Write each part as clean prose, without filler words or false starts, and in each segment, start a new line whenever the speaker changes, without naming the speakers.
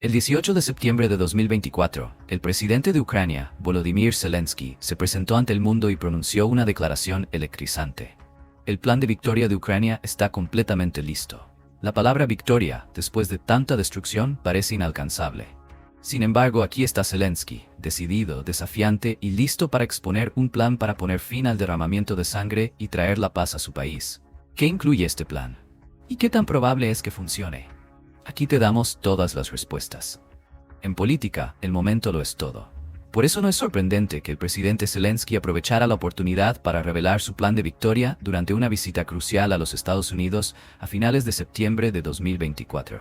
El 18 de septiembre de 2024, el presidente de Ucrania, Volodymyr Zelensky, se presentó ante el mundo y pronunció una declaración electrizante. El plan de victoria de Ucrania está completamente listo. La palabra victoria, después de tanta destrucción, parece inalcanzable. Sin embargo, aquí está Zelensky, decidido, desafiante y listo para exponer un plan para poner fin al derramamiento de sangre y traer la paz a su país. ¿Qué incluye este plan? ¿Y qué tan probable es que funcione? Aquí te damos todas las respuestas. En política, el momento lo es todo. Por eso no es sorprendente que el presidente Zelensky aprovechara la oportunidad para revelar su plan de victoria durante una visita crucial a los Estados Unidos a finales de septiembre de 2024.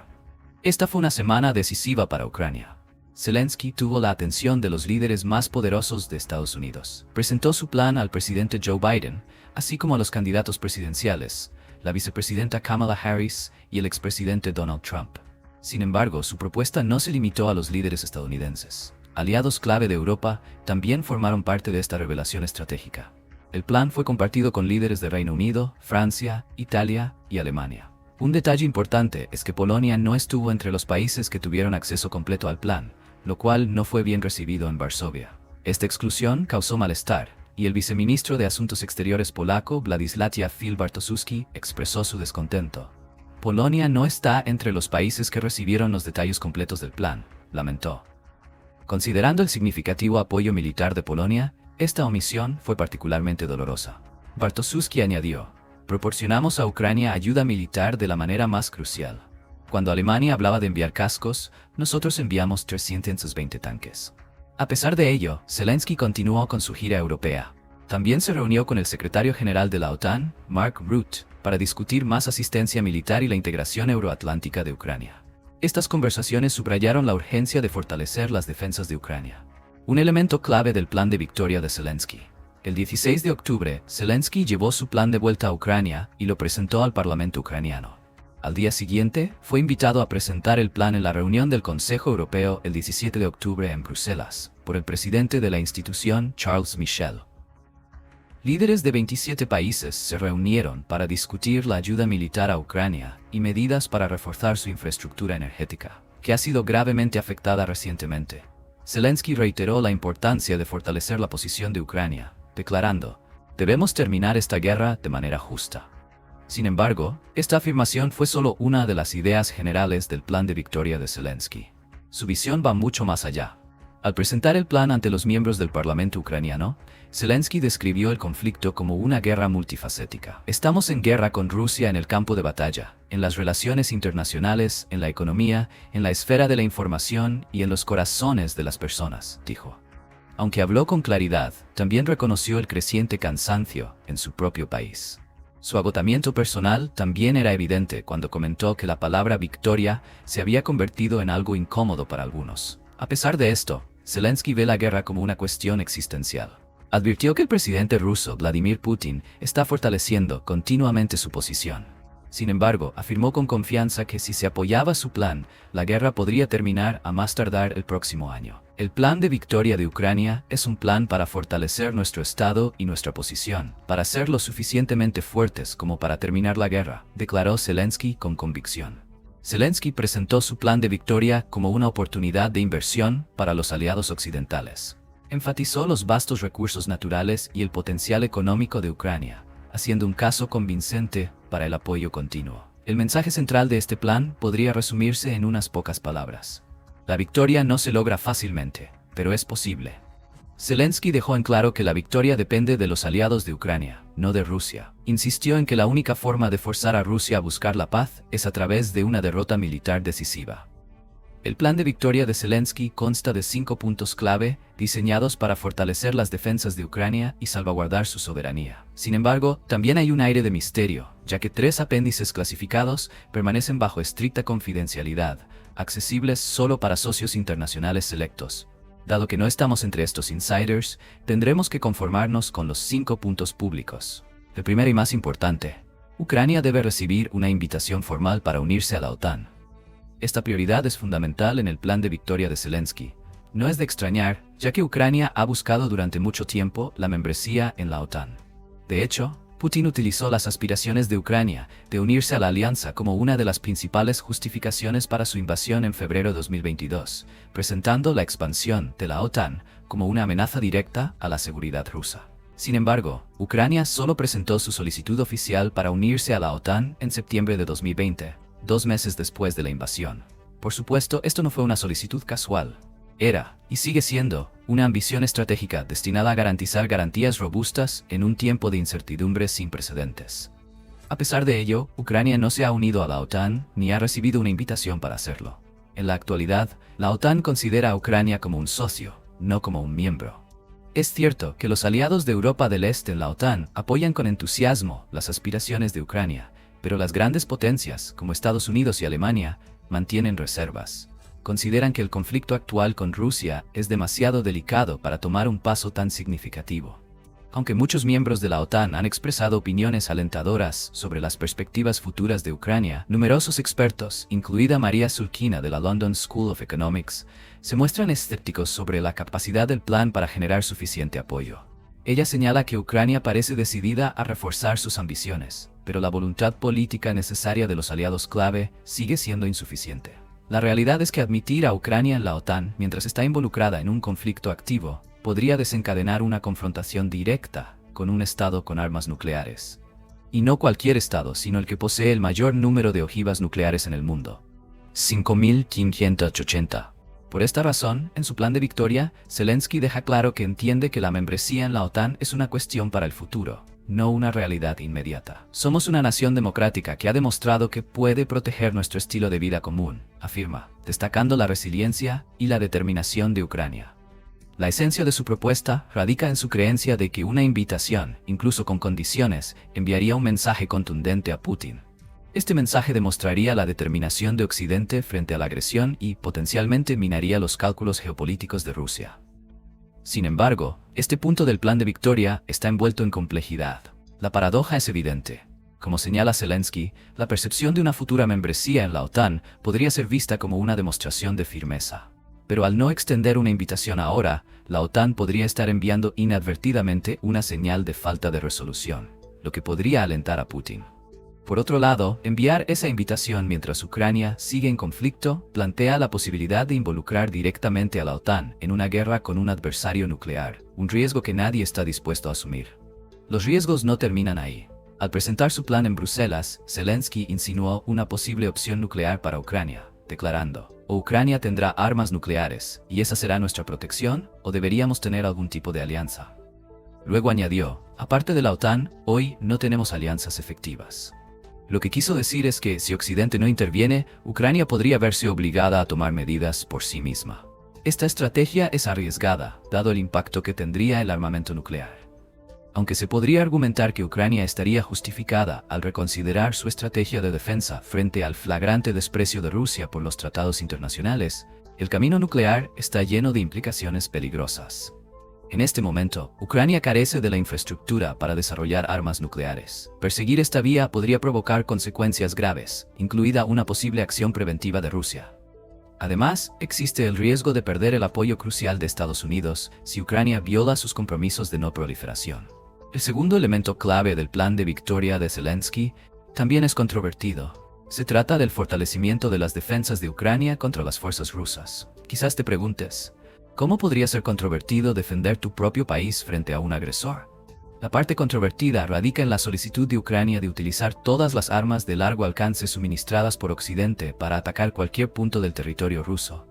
Esta fue una semana decisiva para Ucrania. Zelensky tuvo la atención de los líderes más poderosos de Estados Unidos. Presentó su plan al presidente Joe Biden, así como a los candidatos presidenciales, la vicepresidenta Kamala Harris y el expresidente Donald Trump. Sin embargo, su propuesta no se limitó a los líderes estadounidenses. Aliados clave de Europa también formaron parte de esta revelación estratégica. El plan fue compartido con líderes de Reino Unido, Francia, Italia y Alemania. Un detalle importante es que Polonia no estuvo entre los países que tuvieron acceso completo al plan, lo cual no fue bien recibido en Varsovia. Esta exclusión causó malestar, y el viceministro de Asuntos Exteriores polaco, Władysław Bartoszewski, expresó su descontento. Polonia no está entre los países que recibieron los detalles completos del plan, lamentó. Considerando el significativo apoyo militar de Polonia, esta omisión fue particularmente dolorosa. Bartoszewski añadió: proporcionamos a Ucrania ayuda militar de la manera más crucial. Cuando Alemania hablaba de enviar cascos, nosotros enviamos 320 tanques. A pesar de ello, Zelensky continuó con su gira europea. También se reunió con el secretario general de la OTAN, Mark Rutte, para discutir más asistencia militar y la integración euroatlántica de Ucrania. Estas conversaciones subrayaron la urgencia de fortalecer las defensas de Ucrania, un elemento clave del plan de victoria de Zelensky. El 16 de octubre, Zelensky llevó su plan de vuelta a Ucrania y lo presentó al Parlamento ucraniano. Al día siguiente, fue invitado a presentar el plan en la reunión del Consejo Europeo el 17 de octubre en Bruselas, por el presidente de la institución, Charles Michel. Líderes de 27 países se reunieron para discutir la ayuda militar a Ucrania y medidas para reforzar su infraestructura energética, que ha sido gravemente afectada recientemente. Zelensky reiteró la importancia de fortalecer la posición de Ucrania, declarando: debemos terminar esta guerra de manera justa. Sin embargo, esta afirmación fue solo una de las ideas generales del plan de victoria de Zelensky. Su visión va mucho más allá. Al presentar el plan ante los miembros del Parlamento ucraniano, Zelensky describió el conflicto como una guerra multifacética. Estamos en guerra con Rusia en el campo de batalla, en las relaciones internacionales, en la economía, en la esfera de la información y en los corazones de las personas, dijo. Aunque habló con claridad, también reconoció el creciente cansancio en su propio país. Su agotamiento personal también era evidente cuando comentó que la palabra victoria se había convertido en algo incómodo para algunos. A pesar de esto, Zelensky ve la guerra como una cuestión existencial. Advirtió que el presidente ruso, Vladimir Putin, está fortaleciendo continuamente su posición. Sin embargo, afirmó con confianza que si se apoyaba su plan, la guerra podría terminar a más tardar el próximo año. El plan de victoria de Ucrania es un plan para fortalecer nuestro estado y nuestra posición, para ser lo suficientemente fuertes como para terminar la guerra, declaró Zelensky con convicción. Zelensky presentó su plan de victoria como una oportunidad de inversión para los aliados occidentales. Enfatizó los vastos recursos naturales y el potencial económico de Ucrania, haciendo un caso convincente para el apoyo continuo. El mensaje central de este plan podría resumirse en unas pocas palabras: la victoria no se logra fácilmente, pero es posible. Zelensky dejó en claro que la victoria depende de los aliados de Ucrania, no de Rusia. Insistió en que la única forma de forzar a Rusia a buscar la paz es a través de una derrota militar decisiva. El plan de victoria de Zelensky consta de 5 puntos clave, diseñados para fortalecer las defensas de Ucrania y salvaguardar su soberanía. Sin embargo, también hay un aire de misterio, ya que 3 apéndices clasificados permanecen bajo estricta confidencialidad, accesibles solo para socios internacionales selectos. Dado que no estamos entre estos insiders, tendremos que conformarnos con los 5 puntos públicos. El primero y más importante: Ucrania debe recibir una invitación formal para unirse a la OTAN. Esta prioridad es fundamental en el plan de victoria de Zelensky. No es de extrañar, ya que Ucrania ha buscado durante mucho tiempo la membresía en la OTAN. De hecho, Putin utilizó las aspiraciones de Ucrania de unirse a la alianza como una de las principales justificaciones para su invasión en febrero de 2022, presentando la expansión de la OTAN como una amenaza directa a la seguridad rusa. Sin embargo, Ucrania solo presentó su solicitud oficial para unirse a la OTAN en septiembre de 2020, 2 meses después de la invasión. Por supuesto, esto no fue una solicitud casual. Era, y sigue siendo, una ambición estratégica destinada a garantizar garantías robustas en un tiempo de incertidumbre sin precedentes. A pesar de ello, Ucrania no se ha unido a la OTAN ni ha recibido una invitación para hacerlo. En la actualidad, la OTAN considera a Ucrania como un socio, no como un miembro. Es cierto que los aliados de Europa del Este en la OTAN apoyan con entusiasmo las aspiraciones de Ucrania, pero las grandes potencias, como Estados Unidos y Alemania, mantienen reservas. Consideran que el conflicto actual con Rusia es demasiado delicado para tomar un paso tan significativo. Aunque muchos miembros de la OTAN han expresado opiniones alentadoras sobre las perspectivas futuras de Ucrania, numerosos expertos, incluida María Sulkina de la London School of Economics, se muestran escépticos sobre la capacidad del plan para generar suficiente apoyo. Ella señala que Ucrania parece decidida a reforzar sus ambiciones, pero la voluntad política necesaria de los aliados clave sigue siendo insuficiente. La realidad es que admitir a Ucrania en la OTAN mientras está involucrada en un conflicto activo podría desencadenar una confrontación directa con un estado con armas nucleares. Y no cualquier estado, sino el que posee el mayor número de ojivas nucleares en el mundo. 5.580. Por esta razón, en su plan de victoria, Zelensky deja claro que entiende que la membresía en la OTAN es una cuestión para el futuro, no una realidad inmediata. Somos una nación democrática que ha demostrado que puede proteger nuestro estilo de vida común, afirma, destacando la resiliencia y la determinación de Ucrania. La esencia de su propuesta radica en su creencia de que una invitación, incluso con condiciones, enviaría un mensaje contundente a Putin. Este mensaje demostraría la determinación de Occidente frente a la agresión y, potencialmente, minaría los cálculos geopolíticos de Rusia. Sin embargo, este punto del plan de victoria está envuelto en complejidad. La paradoja es evidente. Como señala Zelensky, la percepción de una futura membresía en la OTAN podría ser vista como una demostración de firmeza. Pero al no extender una invitación ahora, la OTAN podría estar enviando inadvertidamente una señal de falta de resolución, lo que podría alentar a Putin. Por otro lado, enviar esa invitación mientras Ucrania sigue en conflicto plantea la posibilidad de involucrar directamente a la OTAN en una guerra con un adversario nuclear, un riesgo que nadie está dispuesto a asumir. Los riesgos no terminan ahí. Al presentar su plan en Bruselas, Zelensky insinuó una posible opción nuclear para Ucrania, declarando: o Ucrania tendrá armas nucleares, y esa será nuestra protección, o deberíamos tener algún tipo de alianza. Luego añadió: aparte de la OTAN, hoy no tenemos alianzas efectivas. Lo que quiso decir es que si Occidente no interviene, Ucrania podría verse obligada a tomar medidas por sí misma. Esta estrategia es arriesgada, dado el impacto que tendría el armamento nuclear. Aunque se podría argumentar que Ucrania estaría justificada al reconsiderar su estrategia de defensa frente al flagrante desprecio de Rusia por los tratados internacionales, el camino nuclear está lleno de implicaciones peligrosas. En este momento, Ucrania carece de la infraestructura para desarrollar armas nucleares. Perseguir esta vía podría provocar consecuencias graves, incluida una posible acción preventiva de Rusia. Además, existe el riesgo de perder el apoyo crucial de Estados Unidos si Ucrania viola sus compromisos de no proliferación. El segundo elemento clave del plan de victoria de Zelensky también es controvertido. Se trata del fortalecimiento de las defensas de Ucrania contra las fuerzas rusas. Quizás te preguntes, ¿cómo podría ser controvertido defender tu propio país frente a un agresor? La parte controvertida radica en la solicitud de Ucrania de utilizar todas las armas de largo alcance suministradas por Occidente para atacar cualquier punto del territorio ruso.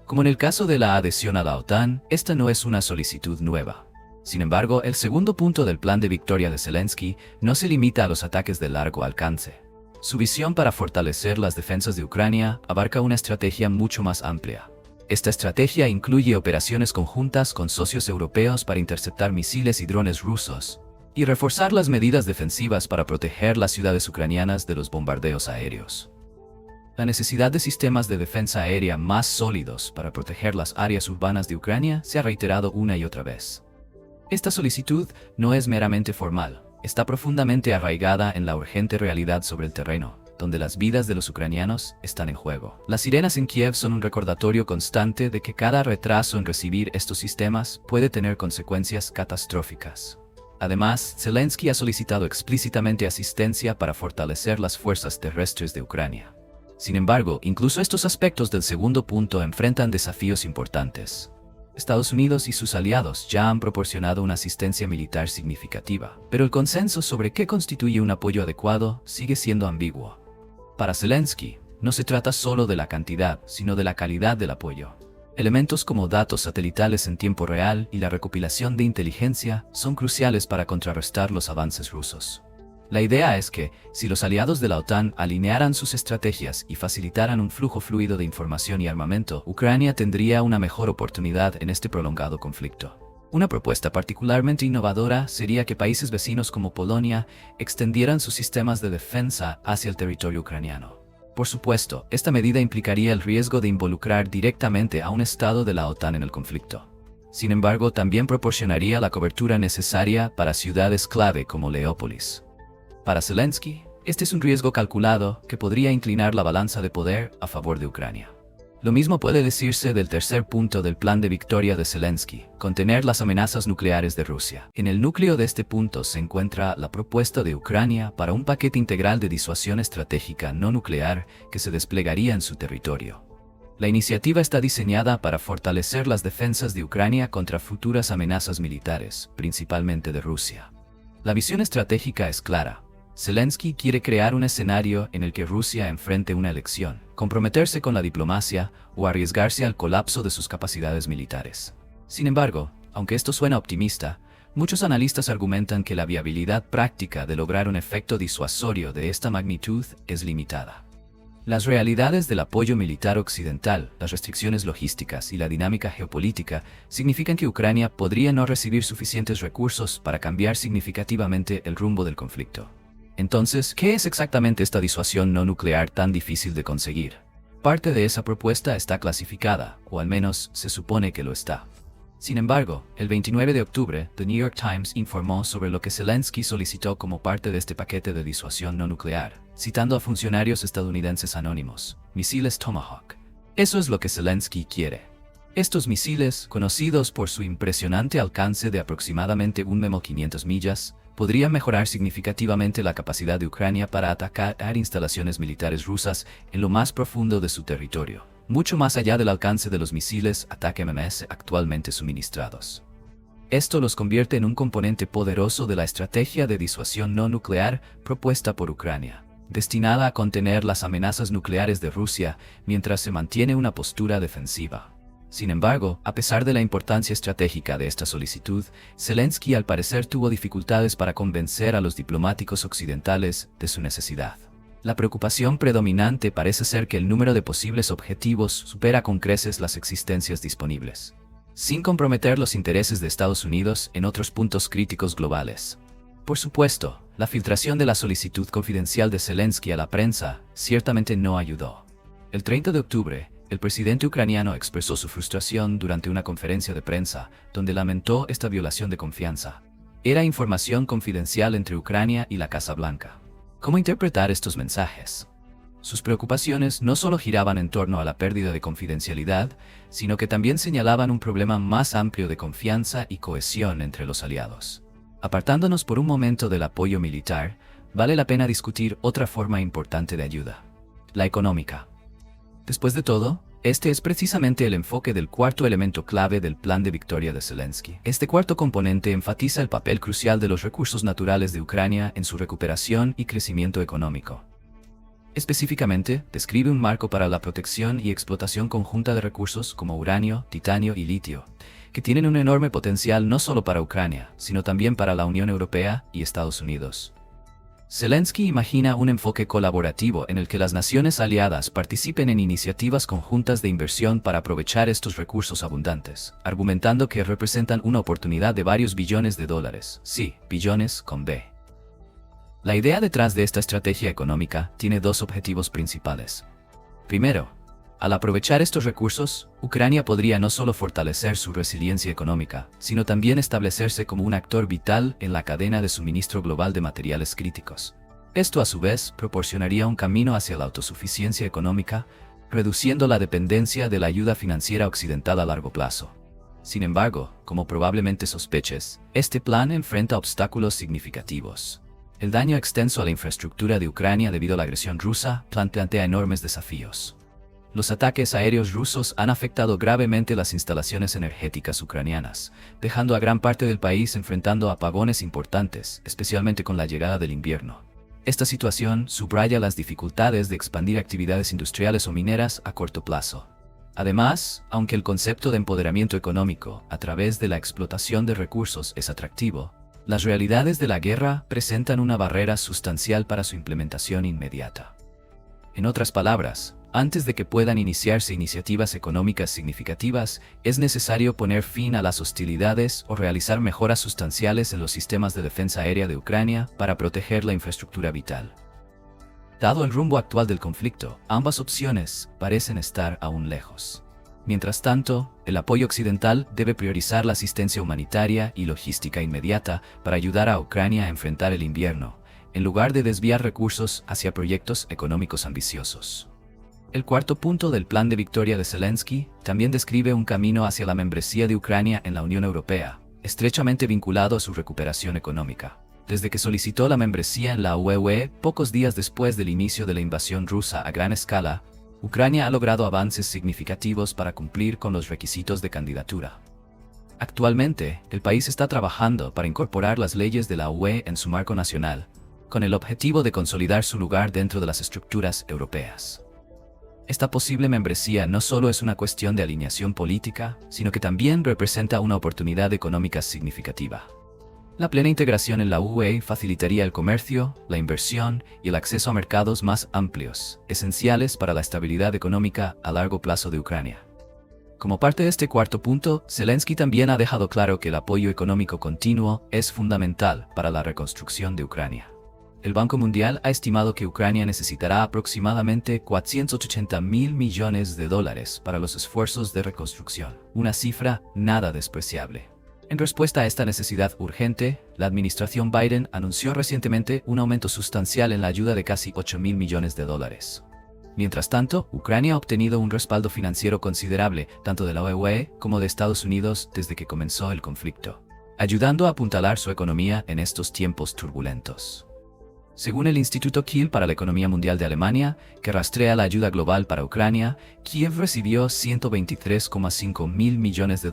Como en el caso de la adhesión a la OTAN, esta no es una solicitud nueva. Sin embargo, el segundo punto del plan de victoria de Zelensky no se limita a los ataques de largo alcance. Su visión para fortalecer las defensas de Ucrania abarca una estrategia mucho más amplia. Esta estrategia incluye operaciones conjuntas con socios europeos para interceptar misiles y drones rusos, y reforzar las medidas defensivas para proteger las ciudades ucranianas de los bombardeos aéreos. La necesidad de sistemas de defensa aérea más sólidos para proteger las áreas urbanas de Ucrania se ha reiterado una y otra vez. Esta solicitud no es meramente formal, está profundamente arraigada en la urgente realidad sobre el terreno, donde las vidas de los ucranianos están en juego. Las sirenas en Kiev son un recordatorio constante de que cada retraso en recibir estos sistemas puede tener consecuencias catastróficas. Además, Zelensky ha solicitado explícitamente asistencia para fortalecer las fuerzas terrestres de Ucrania. Sin embargo, incluso estos aspectos del segundo punto enfrentan desafíos importantes. Estados Unidos y sus aliados ya han proporcionado una asistencia militar significativa, pero el consenso sobre qué constituye un apoyo adecuado sigue siendo ambiguo. Para Zelensky, no se trata solo de la cantidad, sino de la calidad del apoyo. Elementos como datos satelitales en tiempo real y la recopilación de inteligencia son cruciales para contrarrestar los avances rusos. La idea es que, si los aliados de la OTAN alinearan sus estrategias y facilitaran un flujo fluido de información y armamento, Ucrania tendría una mejor oportunidad en este prolongado conflicto. Una propuesta particularmente innovadora sería que países vecinos como Polonia extendieran sus sistemas de defensa hacia el territorio ucraniano. Por supuesto, esta medida implicaría el riesgo de involucrar directamente a un estado de la OTAN en el conflicto. Sin embargo, también proporcionaría la cobertura necesaria para ciudades clave como Leópolis. Para Zelensky, este es un riesgo calculado que podría inclinar la balanza de poder a favor de Ucrania. Lo mismo puede decirse del tercer punto del plan de victoria de Zelensky, contener las amenazas nucleares de Rusia. En el núcleo de este punto se encuentra la propuesta de Ucrania para un paquete integral de disuasión estratégica no nuclear que se desplegaría en su territorio. La iniciativa está diseñada para fortalecer las defensas de Ucrania contra futuras amenazas militares, principalmente de Rusia. La visión estratégica es clara. Zelensky quiere crear un escenario en el que Rusia enfrente una elección, comprometerse con la diplomacia o arriesgarse al colapso de sus capacidades militares. Sin embargo, aunque esto suena optimista, muchos analistas argumentan que la viabilidad práctica de lograr un efecto disuasorio de esta magnitud es limitada. Las realidades del apoyo militar occidental, las restricciones logísticas y la dinámica geopolítica significan que Ucrania podría no recibir suficientes recursos para cambiar significativamente el rumbo del conflicto. Entonces, ¿qué es exactamente esta disuasión no nuclear tan difícil de conseguir? Parte de esa propuesta está clasificada, o al menos se supone que lo está. Sin embargo, el 29 de octubre, The New York Times informó sobre lo que Zelensky solicitó como parte de este paquete de disuasión no nuclear, citando a funcionarios estadounidenses anónimos: misiles Tomahawk. Eso es lo que Zelensky quiere. Estos misiles, conocidos por su impresionante alcance de aproximadamente 1.500 millas, podrían mejorar significativamente la capacidad de Ucrania para atacar instalaciones militares rusas en lo más profundo de su territorio, mucho más allá del alcance de los misiles ATACMS actualmente suministrados. Esto los convierte en un componente poderoso de la estrategia de disuasión no nuclear propuesta por Ucrania, destinada a contener las amenazas nucleares de Rusia mientras se mantiene una postura defensiva. Sin embargo, a pesar de la importancia estratégica de esta solicitud, Zelensky al parecer tuvo dificultades para convencer a los diplomáticos occidentales de su necesidad. La preocupación predominante parece ser que el número de posibles objetivos supera con creces las existencias disponibles, sin comprometer los intereses de Estados Unidos en otros puntos críticos globales. Por supuesto, la filtración de la solicitud confidencial de Zelensky a la prensa ciertamente no ayudó. El 30 de octubre, el presidente ucraniano expresó su frustración durante una conferencia de prensa, donde lamentó esta violación de confianza. Era información confidencial entre Ucrania y la Casa Blanca. ¿Cómo interpretar estos mensajes? Sus preocupaciones no solo giraban en torno a la pérdida de confidencialidad, sino que también señalaban un problema más amplio de confianza y cohesión entre los aliados. Apartándonos por un momento del apoyo militar, vale la pena discutir otra forma importante de ayuda: la económica. Después de todo, este es precisamente el enfoque del cuarto elemento clave del plan de victoria de Zelensky. Este cuarto componente enfatiza el papel crucial de los recursos naturales de Ucrania en su recuperación y crecimiento económico. Específicamente, describe un marco para la protección y explotación conjunta de recursos como uranio, titanio y litio, que tienen un enorme potencial no solo para Ucrania, sino también para la Unión Europea y Estados Unidos. Zelensky imagina un enfoque colaborativo en el que las naciones aliadas participen en iniciativas conjuntas de inversión para aprovechar estos recursos abundantes, argumentando que representan una oportunidad de varios billones de dólares. Sí, billones con B. La idea detrás de esta estrategia económica tiene dos objetivos principales. Primero, al aprovechar estos recursos, Ucrania podría no solo fortalecer su resiliencia económica, sino también establecerse como un actor vital en la cadena de suministro global de materiales críticos. Esto a su vez proporcionaría un camino hacia la autosuficiencia económica, reduciendo la dependencia de la ayuda financiera occidental a largo plazo. Sin embargo, como probablemente sospeches, este plan enfrenta obstáculos significativos. El daño extenso a la infraestructura de Ucrania debido a la agresión rusa plantea enormes desafíos. Los ataques aéreos rusos han afectado gravemente las instalaciones energéticas ucranianas, dejando a gran parte del país enfrentando apagones importantes, especialmente con la llegada del invierno. Esta situación subraya las dificultades de expandir actividades industriales o mineras a corto plazo. Además, aunque el concepto de empoderamiento económico a través de la explotación de recursos es atractivo, las realidades de la guerra presentan una barrera sustancial para su implementación inmediata. En otras palabras, antes de que puedan iniciarse iniciativas económicas significativas, es necesario poner fin a las hostilidades o realizar mejoras sustanciales en los sistemas de defensa aérea de Ucrania para proteger la infraestructura vital. Dado el rumbo actual del conflicto, ambas opciones parecen estar aún lejos. Mientras tanto, el apoyo occidental debe priorizar la asistencia humanitaria y logística inmediata para ayudar a Ucrania a enfrentar el invierno, en lugar de desviar recursos hacia proyectos económicos ambiciosos. El cuarto punto del plan de victoria de Zelensky también describe un camino hacia la membresía de Ucrania en la Unión Europea, estrechamente vinculado a su recuperación económica. Desde que solicitó la membresía en la UE pocos días después del inicio de la invasión rusa a gran escala, Ucrania ha logrado avances significativos para cumplir con los requisitos de candidatura. Actualmente, el país está trabajando para incorporar las leyes de la UE en su marco nacional, con el objetivo de consolidar su lugar dentro de las estructuras europeas. Esta posible membresía no solo es una cuestión de alineación política, sino que también representa una oportunidad económica significativa. La plena integración en la UE facilitaría el comercio, la inversión y el acceso a mercados más amplios, esenciales para la estabilidad económica a largo plazo de Ucrania. Como parte de este cuarto punto, Zelensky también ha dejado claro que el apoyo económico continuo es fundamental para la reconstrucción de Ucrania. El Banco Mundial ha estimado que Ucrania necesitará aproximadamente $480.000 millones para los esfuerzos de reconstrucción, una cifra nada despreciable. En respuesta a esta necesidad urgente, la administración Biden anunció recientemente un aumento sustancial en la ayuda de casi $8.000 millones. Mientras tanto, Ucrania ha obtenido un respaldo financiero considerable tanto de la UE como de Estados Unidos desde que comenzó el conflicto, ayudando a apuntalar su economía en estos tiempos turbulentos. Según el Instituto Kiel para la Economía Mundial de Alemania, que rastrea la ayuda global para Ucrania, Kiev recibió $123.5 mil millones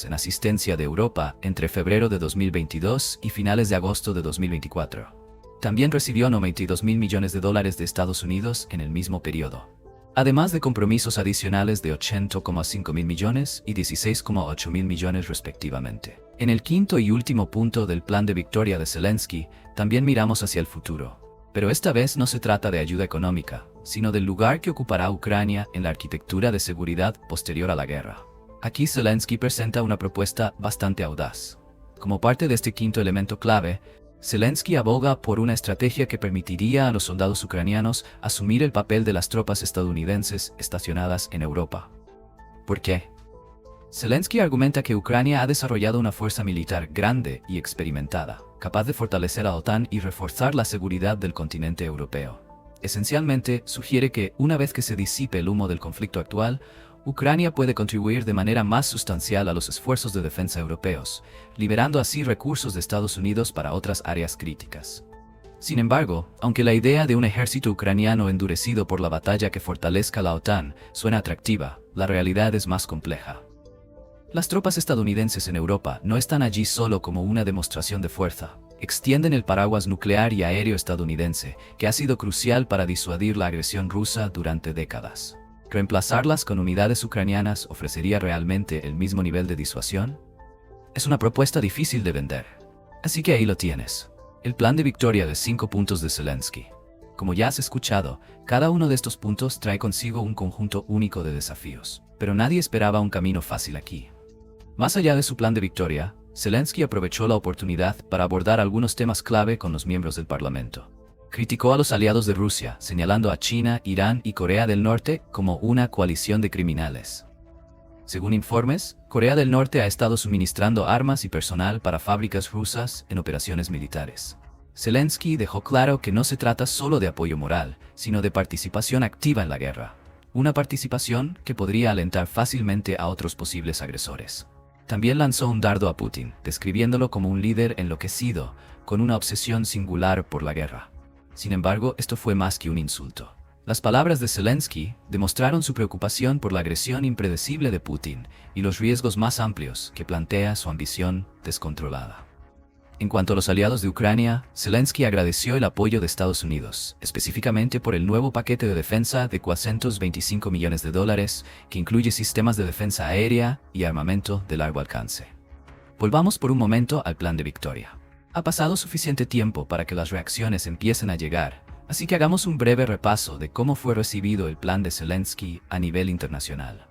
en asistencia de Europa entre febrero de 2022 y finales de agosto de 2024. También recibió $92.000 millones de Estados Unidos en el mismo periodo, además de compromisos adicionales de $80.5 mil millones y $16.8 mil millones respectivamente. En el quinto y último punto del plan de victoria de Zelensky, también miramos hacia el futuro. Pero esta vez no se trata de ayuda económica, sino del lugar que ocupará Ucrania en la arquitectura de seguridad posterior a la guerra. Aquí Zelensky presenta una propuesta bastante audaz. Como parte de este quinto elemento clave, Zelensky aboga por una estrategia que permitiría a los soldados ucranianos asumir el papel de las tropas estadounidenses estacionadas en Europa. ¿Por qué? Zelensky argumenta que Ucrania ha desarrollado una fuerza militar grande y experimentada, capaz de fortalecer a la OTAN y reforzar la seguridad del continente europeo. Esencialmente, sugiere que, una vez que se disipe el humo del conflicto actual, Ucrania puede contribuir de manera más sustancial a los esfuerzos de defensa europeos, liberando así recursos de Estados Unidos para otras áreas críticas. Sin embargo, aunque la idea de un ejército ucraniano endurecido por la batalla que fortalezca la OTAN suena atractiva, la realidad es más compleja. Las tropas estadounidenses en Europa no están allí solo como una demostración de fuerza. Extienden el paraguas nuclear y aéreo estadounidense, que ha sido crucial para disuadir la agresión rusa durante décadas. ¿Reemplazarlas con unidades ucranianas ofrecería realmente el mismo nivel de disuasión? Es una propuesta difícil de vender. Así que ahí lo tienes. El plan de victoria de 5 puntos de Zelensky. Como ya has escuchado, cada uno de estos puntos trae consigo un conjunto único de desafíos. Pero nadie esperaba un camino fácil aquí. Más allá de su plan de victoria, Zelensky aprovechó la oportunidad para abordar algunos temas clave con los miembros del Parlamento. Criticó a los aliados de Rusia, señalando a China, Irán y Corea del Norte como una coalición de criminales. Según informes, Corea del Norte ha estado suministrando armas y personal para fábricas rusas en operaciones militares. Zelensky dejó claro que no se trata solo de apoyo moral, sino de participación activa en la guerra. Una participación que podría alentar fácilmente a otros posibles agresores. También lanzó un dardo a Putin, describiéndolo como un líder enloquecido, con una obsesión singular por la guerra. Sin embargo, esto fue más que un insulto. Las palabras de Zelensky demostraron su preocupación por la agresión impredecible de Putin y los riesgos más amplios que plantea su ambición descontrolada. En cuanto a los aliados de Ucrania, Zelensky agradeció el apoyo de Estados Unidos, específicamente por el nuevo paquete de defensa de $425 millones, que incluye sistemas de defensa aérea y armamento de largo alcance. Volvamos por un momento al plan de Victoria. Ha pasado suficiente tiempo para que las reacciones empiecen a llegar, así que hagamos un breve repaso de cómo fue recibido el plan de Zelensky a nivel internacional.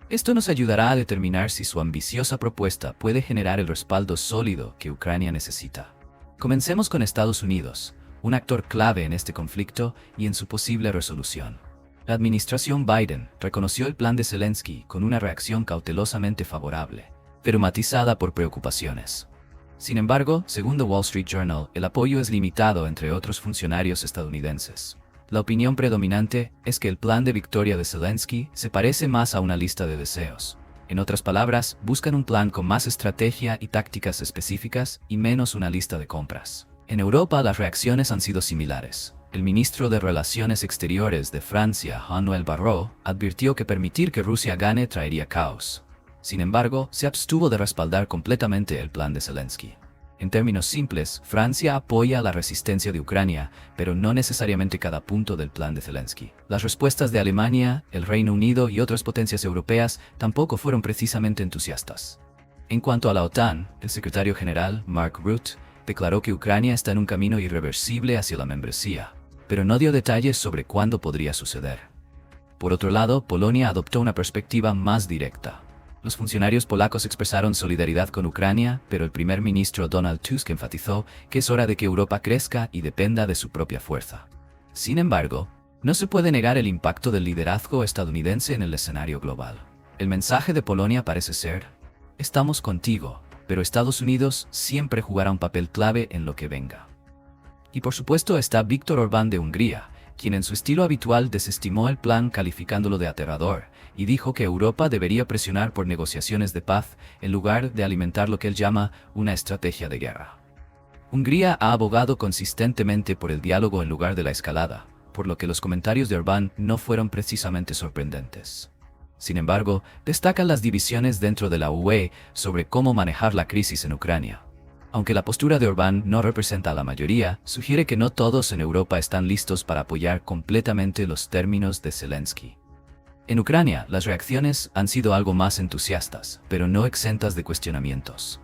Esto nos ayudará a determinar si su ambiciosa propuesta puede generar el respaldo sólido que Ucrania necesita. Comencemos con Estados Unidos, un actor clave en este conflicto y en su posible resolución. La administración Biden reconoció el plan de Zelensky con una reacción cautelosamente favorable, pero matizada por preocupaciones. Sin embargo, según The Wall Street Journal, el apoyo es limitado entre otros funcionarios estadounidenses. La opinión predominante es que el plan de Victoria de Zelensky se parece más a una lista de deseos. En otras palabras, buscan un plan con más estrategia y tácticas específicas y menos una lista de compras. En Europa, las reacciones han sido similares. El ministro de Relaciones Exteriores de Francia, Jean-Noël Barrot, advirtió que permitir que Rusia gane traería caos. Sin embargo, se abstuvo de respaldar completamente el plan de Zelensky. En términos simples, Francia apoya la resistencia de Ucrania, pero no necesariamente cada punto del plan de Zelensky. Las respuestas de Alemania, el Reino Unido y otras potencias europeas tampoco fueron precisamente entusiastas. En cuanto a la OTAN, el secretario general, Mark Rutte, declaró que Ucrania está en un camino irreversible hacia la membresía, pero no dio detalles sobre cuándo podría suceder. Por otro lado, Polonia adoptó una perspectiva más directa. Los funcionarios polacos expresaron solidaridad con Ucrania, pero el primer ministro Donald Tusk enfatizó que es hora de que Europa crezca y dependa de su propia fuerza. Sin embargo, no se puede negar el impacto del liderazgo estadounidense en el escenario global. El mensaje de Polonia parece ser: estamos contigo, pero Estados Unidos siempre jugará un papel clave en lo que venga. Y por supuesto está Viktor Orbán de Hungría, quien en su estilo habitual desestimó el plan calificándolo de aterrador, y dijo que Europa debería presionar por negociaciones de paz en lugar de alimentar lo que él llama una estrategia de guerra. Hungría ha abogado consistentemente por el diálogo en lugar de la escalada, por lo que los comentarios de Orbán no fueron precisamente sorprendentes. Sin embargo, destacan las divisiones dentro de la UE sobre cómo manejar la crisis en Ucrania. Aunque la postura de Orbán no representa a la mayoría, sugiere que no todos en Europa están listos para apoyar completamente los términos de Zelensky. En Ucrania, las reacciones han sido algo más entusiastas, pero no exentas de cuestionamientos.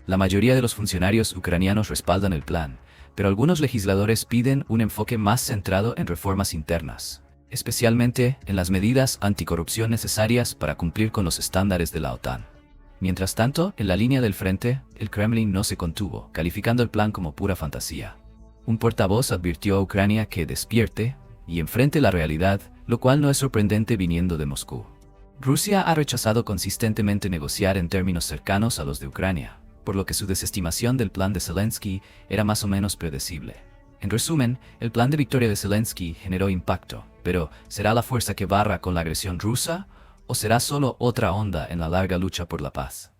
La mayoría de los funcionarios ucranianos respaldan el plan, pero algunos legisladores piden un enfoque más centrado en reformas internas, especialmente en las medidas anticorrupción necesarias para cumplir con los estándares de la OTAN. Mientras tanto, en la línea del frente, el Kremlin no se contuvo, calificando el plan como pura fantasía. Un portavoz advirtió a Ucrania que despierte y enfrente la realidad, lo cual no es sorprendente viniendo de Moscú. Rusia ha rechazado consistentemente negociar en términos cercanos a los de Ucrania, por lo que su desestimación del plan de Zelensky era más o menos predecible. En resumen, el plan de Victoria de Zelensky generó impacto, pero ¿será la fuerza que barra con la agresión rusa? ¿O será solo otra onda en la larga lucha por la paz?